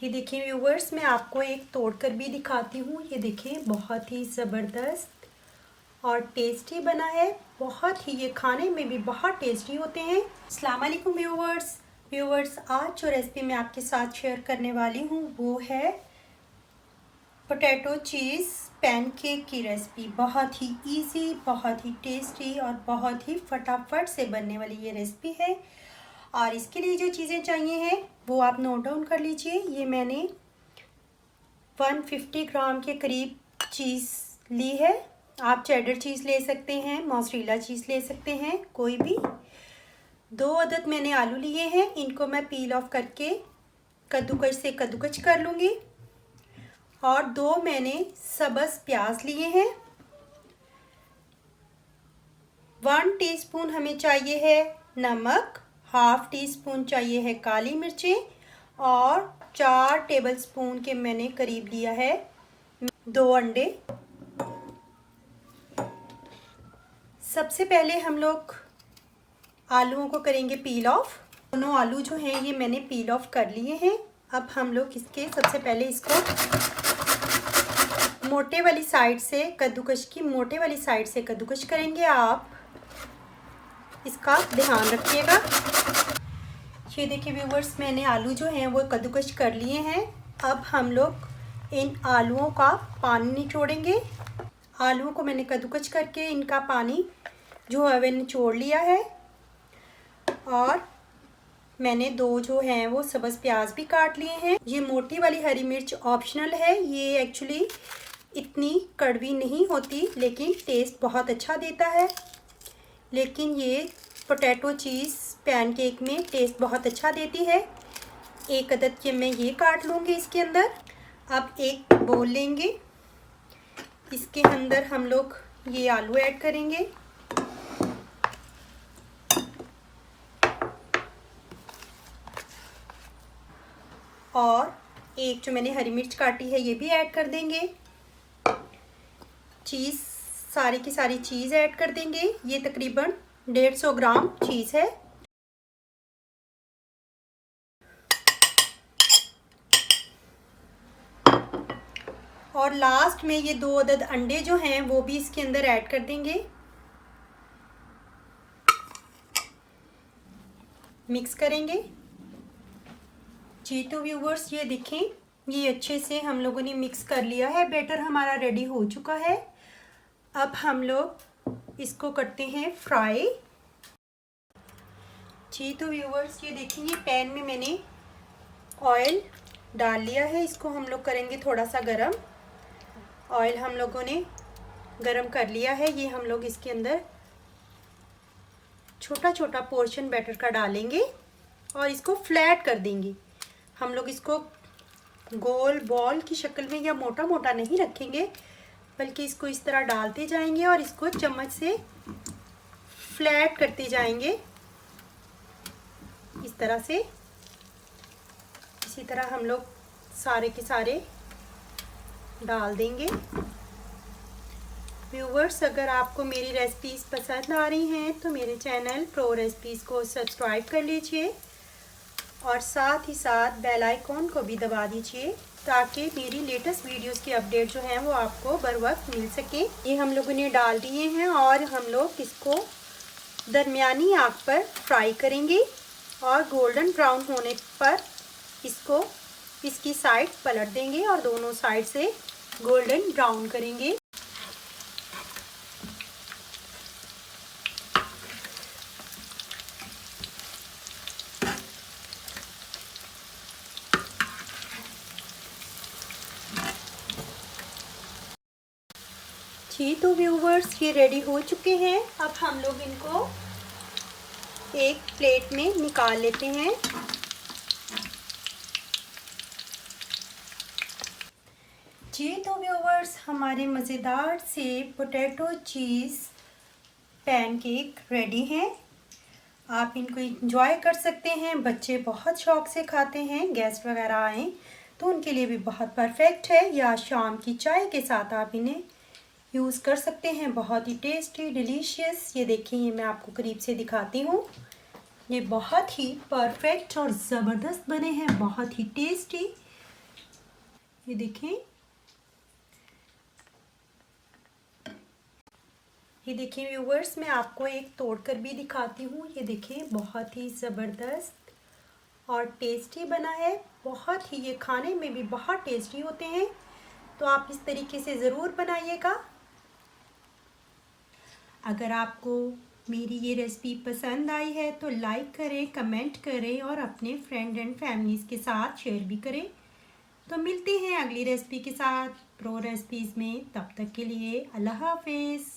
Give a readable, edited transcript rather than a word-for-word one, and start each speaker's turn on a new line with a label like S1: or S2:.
S1: ये देखिए व्यूवर्स, मैं आपको एक तोड़कर भी दिखाती हूँ। ये देखिए बहुत ही ज़बरदस्त और टेस्टी बना है। बहुत ही, ये खाने में भी बहुत टेस्टी होते हैं। अस्सलाम वालेकुम व्यूवर्स, आज जो रेसिपी मैं आपके साथ शेयर करने वाली हूँ वो है पोटैटो चीज़ पैनकेक की रेसिपी। बहुत ही इजी, बहुत ही टेस्टी और बहुत ही फटाफट से बनने वाली ये रेसिपी है। और इसके लिए जो चीज़ें चाहिए हैं वो आप नोट डाउन कर लीजिए। ये मैंने 150 ग्राम के करीब चीज़ ली है। आप चेडर चीज़ ले सकते हैं, मोज़रेला चीज़ ले सकते हैं, कोई भी। 2 अदद मैंने आलू लिए हैं, इनको मैं पील ऑफ करके कद्दूकस से कद्दूकस कर लूँगी। और 2 मैंने सब्ज़ प्याज लिए हैं। 1 टीस्पून हमें चाहिए है नमक, हाफ टी स्पून चाहिए है काली मिर्चें और 4 टेबलस्पून के मैंने करीब लिया है 2 अंडे। सबसे पहले हम लोग आलूओं को करेंगे पील ऑफ। दोनों आलू जो हैं ये मैंने पील ऑफ कर लिए हैं। अब हम लोग इसके सबसे पहले इसको मोटे वाली साइड से कद्दूकस की मोटे वाली साइड से कद्दूकस करेंगे। आप इसका ध्यान रखिएगा। ये देखिए व्यूवर्स, मैंने आलू जो हैं वो कद्दूकस कर लिए हैं। अब हम लोग इन आलूओं का पानी निचोड़ेंगे। आलूओं को मैंने कद्दूकस करके इनका पानी जो है वह निचोड़ लिया है। और मैंने 2 जो हैं वो सब्ज़ प्याज भी काट लिए हैं। ये मोटी वाली हरी मिर्च ऑप्शनल है, ये एक्चुअली इतनी कड़वी नहीं होती लेकिन टेस्ट बहुत अच्छा देता है। लेकिन ये पोटैटो चीज़ पैनकेक में टेस्ट बहुत अच्छा देती है। 1 अदद के मैं ये काट लूँगी इसके अंदर। अब एक बोल लेंगे, इसके अंदर हम लोग ये आलू ऐड करेंगे। और एक जो मैंने हरी मिर्च काटी है ये भी ऐड कर देंगे। चीज़, सारी की सारी चीज़ ऐड कर देंगे। ये तकरीबन 150 ग्राम चीज़ है। और लास्ट में ये 2 अदद अंडे जो हैं वो भी इसके अंदर ऐड कर देंगे। मिक्स करेंगे। जी तो व्यूवर्स, ये देखें, ये अच्छे से हम लोगों ने मिक्स कर लिया है। बैटर हमारा रेडी हो चुका है। अब हम लोग इसको करते हैं फ्राई। जी तो व्यूवर्स, ये देखिए पैन में मैंने ऑयल डाल लिया है। इसको हम लोग करेंगे थोड़ा सा गरम। ऑयल हम लोगों ने गरम कर लिया है। ये हम लोग इसके अंदर छोटा छोटा पोर्शन बैटर का डालेंगे और इसको फ्लैट कर देंगे। हम लोग इसको गोल बॉल की शक्ल में या मोटा मोटा नहीं रखेंगे, बल्कि इसको इस तरह डालते जाएंगे और इसको चम्मच से फ्लैट करते जाएंगे इस तरह से। इसी तरह हम लोग सारे के सारे डाल देंगे। व्यूवर्स, अगर आपको मेरी रेसिपीज़ पसंद आ रही हैं तो मेरे चैनल प्रो रेसिपीज़ को सब्सक्राइब कर लीजिए और साथ ही साथ बेल आइकॉन को भी दबा दीजिए ताकि मेरी लेटेस्ट वीडियोस की अपडेट जो हैं वो आपको बर वक्त मिल सके। ये हम लोगों ने डाल दिए हैं और हम लोग इसको दरमियानी आंच पर फ्राई करेंगे और गोल्डन ब्राउन होने पर इसको इसकी साइड पलट देंगे और दोनों साइड से गोल्डन ब्राउन करेंगे। जी तो व्यूवर्स, ये रेडी हो चुके हैं। अब हम लोग इनको एक प्लेट में निकाल लेते हैं। जी तो व्यूवर्स, हमारे मज़ेदार से पोटैटो चीज़ पैनकेक रेडी हैं। आप इनको इंजॉय कर सकते हैं। बच्चे बहुत शौक से खाते हैं। गेस्ट वगैरह आए तो उनके लिए भी बहुत परफेक्ट है, या शाम की चाय के साथ आप इन्हें यूज़ कर सकते हैं। बहुत ही टेस्टी डिलीशियस। ये देखिए, ये मैं आपको करीब से दिखाती हूँ। ये बहुत ही परफेक्ट और ज़बरदस्त बने हैं, बहुत ही टेस्टी। ये देखें, ये देखिए व्यूवर्स, मैं आपको एक तोड़कर भी दिखाती हूँ। ये देखिए बहुत ही ज़बरदस्त और टेस्टी बना है। बहुत ही, ये खाने में भी बहुत टेस्टी होते हैं, तो आप इस तरीके से ज़रूर बनाइएगा। अगर आपको मेरी ये रेसिपी पसंद आई है तो लाइक करें, कमेंट करें और अपने फ्रेंड एंड फैमिलीज़ के साथ शेयर भी करें। तो मिलते हैं अगली रेसिपी के साथ प्रो रेसिपीज़ में। तब तक के लिए अल्लाह हाफिज़।